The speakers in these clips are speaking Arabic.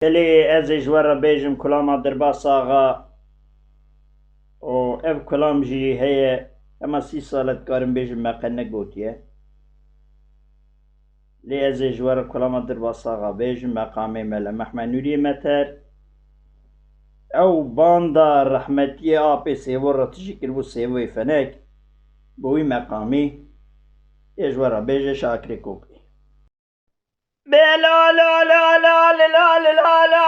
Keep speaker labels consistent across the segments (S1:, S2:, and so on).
S1: اللي از جوار بيجم كلام دربا صاغا و اف كلام جي هي اما 6 سالت كارم بيجم ما قنة قوتيه لي از جوار كلام دربا صاغا بيجم مقامي ملا محمد نوري متر او باندا رحمتي آبي سيور تجي كربو سيوي فنك بوي مقامي اجوار بيجي شاكري كوكي لا لا لا لا لا لا لا لا لا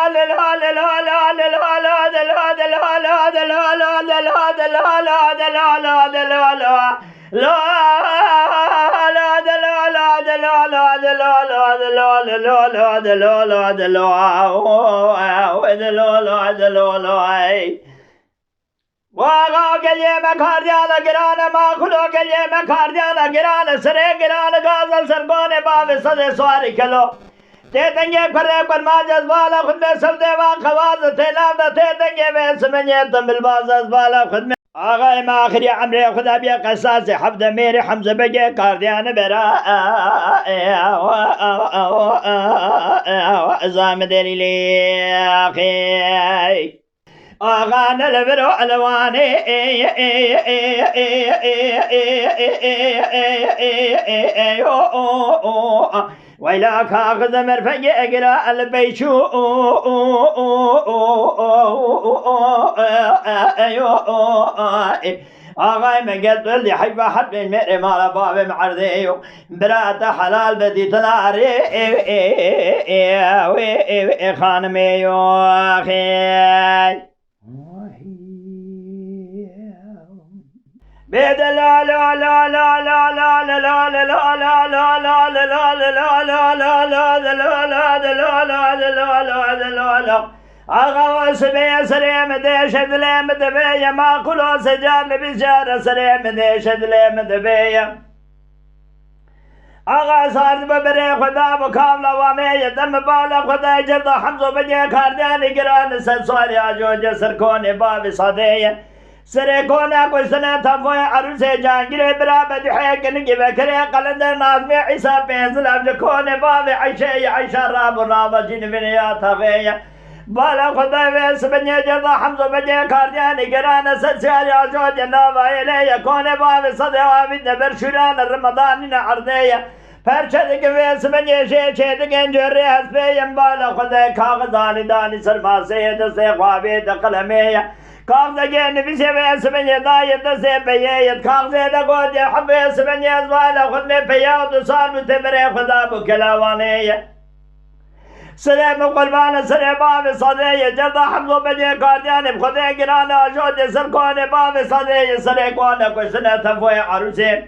S1: واقع كلمة كارديانا جرانا ما خلو كلمة كارديانا جرانا سري جرانا غازل سرقوني باب صدر سواري كلو تيتنجي كره پر ما جذبالا خود میں سب دیوان خواز تینام دا تیتنجي میں سمنی تم بالباز ازبالا خود میں آغا ما آخری عمری خدا بیا قصاص حفظ میرے حمزة بگے کاردیان برا ازام ديري لي اخي آغانا لبرو علواني ويلا كاغذ مرفق اقرا البيشو آغاي من قلت اللي حيبا حد من مئر مالا باب معرضي برات حلال بدي تلاري خانمي اخي بيد لا لا لا لا لا لا لا لا لا لا لا لا لا لا لا لا أغوى سبي سريم ديش دليم دبي ما كلو سجان بجار سريم ديش دليم دبي آغا سارد ببري خدا مقابلة وامي دم بالا خدا جرد حمزو بجي كارداني گران سسواري آجو جسر كوني باب صدية سرے کونا کوئی سنہ تھفوئے عروس جانگرے برابد حیکن کی بکرے قلندر نازم عیسیٰ پینزل افج کونے باب عیشہ عیشہ راب راب جن بنیا تھوئے بالا خدا ویس بنی جرد حمزو بجے کاردیانی گران سسیاری آجو جناب آئلے کونے باب صدی آبید برشوران رمضان عرضے پرچدک ویس بنی شیچے دکن جوری حسبیم بالا خدا کاغذانی دانی سرماسے دستے خوابید قلمی كاغذة جن في سبع سبع دايت سبعيت كاغذة دقود حب سبع زبالة خد من بياض صار متبرع خدا بكلاوانية سلام قربان سلام باب صدية جرد حمزو بجي كارديان بخدا جرانا جود سركون باب صدية سركون كشنا تفوي عروسي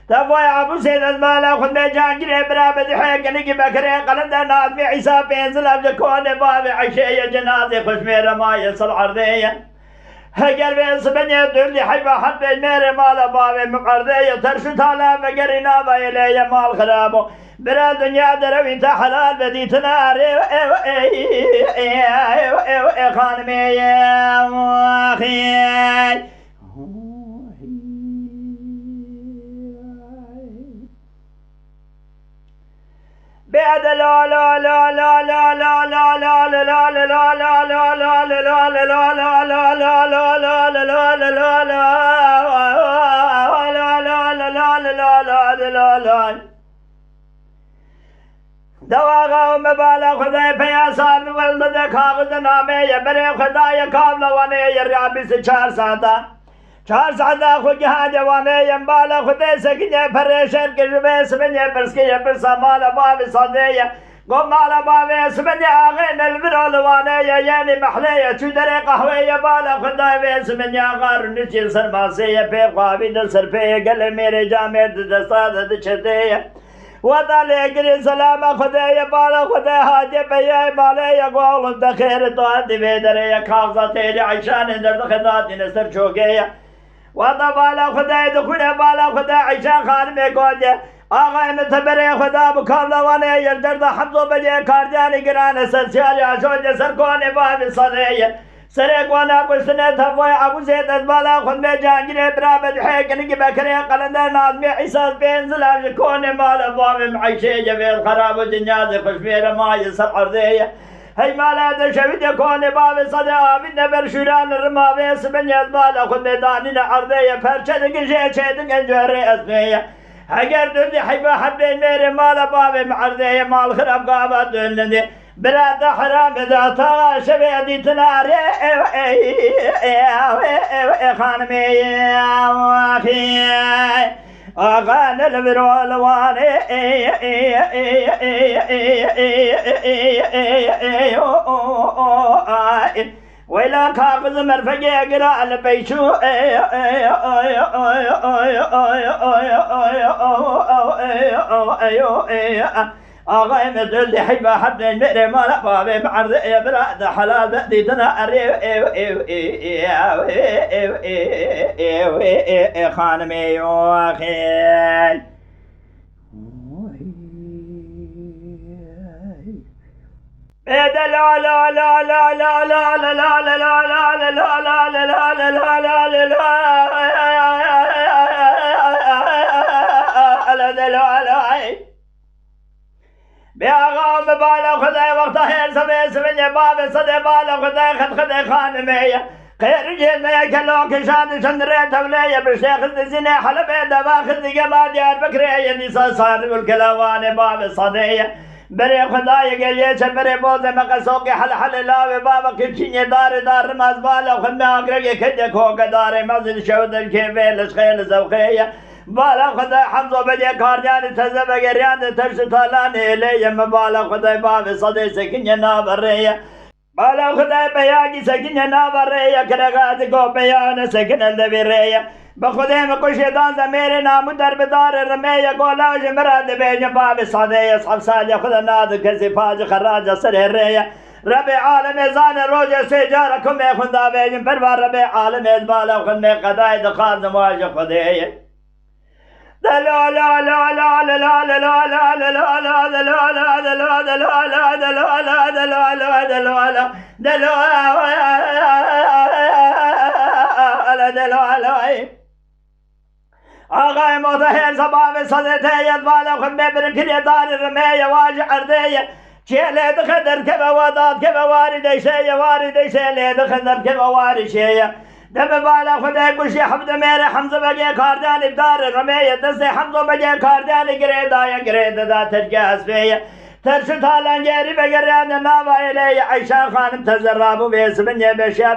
S1: تفوي عروسي زبالة خد من جانجري برابد حيكني بكري قلند ناس بعيسى بينزل أبجكون باب عشية جنازي خشمير ما يصل عرضية هجر بيس بني دولي حيبا حد المير مال باب مقرضية ترشو تالا بقرنا بايلي مال خرابو برا دنيا دروي انت حلال بدي تناري خانمي اخي بعد لا لا لا لا لا لا لا لا لا لا لا لا لا لا لا لا لا لا دواغا مبالغ خدای پیاسان ولد کاغذ نامه یبره خدای کابل وانه یرابی سے 4 ساعتا 4 ساعتا خو جهاد وانه یمبالا خدای سکنه پریشان کربه سبنه برسکه برسا مالا باب صدیه قم مالا باب سبنه آغین البرال وانه یعنی محلیه چو در قهوه بالا خدای سبنه آغار نچی سرماسه پی قوابی در سر پی گل میرے جامع دستاد دچته وطالع قري سلام خدايا بالا خدايا هاجي بيا بالا يا قول دخير تو عندي بيدر يا كاغزة تيري عشان در خداتي نسر شوقيا وطا بالا خدايا دخونا بالا خدايا عشان خانمي قودي آغا متبري خدا بكاملا وانا يردر دا حمزو بجي كاردياني قران سسيالي عشان جسر كوني بابي صدية سرق وانا قلتنا تفوي ابو زيد البالا خذ بي جانجري برابد حيكني بكري قلندر نازمي عيساس بين زلام كوني مال ابواب معيشي جبيل خراب ودنيازي خش بير ما يسر عرضيه هي مالا دشويد كوني باب صدا من برشوران الرماوي سبني البالا خذ بي دانينا عرضيه فرشد قشي شيدن انجوري اسميه اگر دردي حيبا حبين ميري مال ابواب معرضيه مال خراب قابات دلندي براد حرام ذا طغى شبيدي تناري خانمي واخي أغاني البرول واني ويلا كاغذ مرفقي قراء البيشو آغاي مثل دي حبا حبين مئري مالا بابي معرض براد حلال بأدي تناري خانمي واخي لا لا لا لا لا لا لا لا لا لا لا لا لا لا لا لا لا بياغام بالا خدای وقتا هر سبه سبه باب صدی بالا خدای خد خانمية خير جنة كلو كشاد شندرة تولية بشيخ الزنا حلبة دبا خد جباد يار بكرية نساء صار والكلاوان باب صدية بري خدای قليه بري بوزة مقصوق حل لا بابا كلشيني دار ماز بالا خد اقرق كده كوك دار مزل شود الكيفيل خيل زوخية بالا خدای حمزه بجه کاریان تزه بگریان ترس تالان ایلیه بالا خدای باب صدی سکنی نابریه بالا خدای بیاگی سکنی نابریه کرغات کو بیان سکن الدبیریه بخدای مکشیدان زمیر نامو در بدار رمیه گولاج مراد بیجه باب صدی اصحاب سالی خدا ناد کسی پاج خراج سریه رب عالم زان روج سجارکم خدا بیجه پروار رب عالم بالا خد می قدای دخال زماج خدایه لا لا لا لا لا لا لا لا لا لا لا لا آقای متحر سباب صدته یدوالا خود ببرکری دار رمیه واج عرضیه چه لید خدر که بواداد که بواری دیشه واری دیشه لید خدر که بواری شه دم بالا خدای گوشی حمد میره حمزه بگه کاردان ابدار رمیه دست حمزه بگه کاردان گرید دا ترکه حسبیه ترشو تالنگری بگرد ناوا ایلی عیشا خانم تزرابو بیسمنی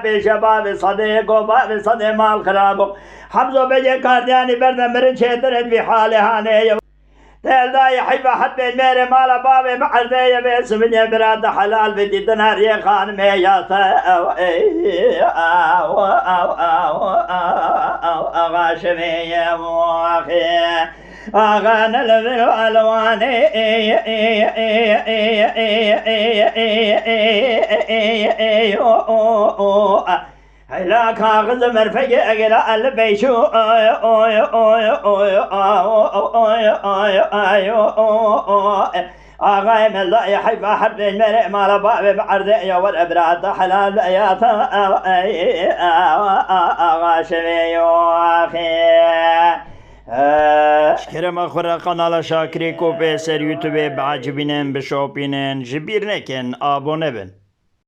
S1: بشه باب صده گو باب صده مال خرابو حمزه بگه کاردانی بردن مرن چیترد بی حال هانه تل داي حيبة حد بين ميري مالا بابي معرضية باسمني براد حلال بدي تناري خان ميات غاشمية واخي أغانى البر والواني لا كاغذ مرفق اقرا البيشو آغاي من لا يحب حرب المرء مال باب بعرضية والابراد حلال ايات غاشمي واخي شكرا اخرى قناة شاكري كوبي سر يوتيوب بعجبينن بشوبينن جبير نكن ابونه بن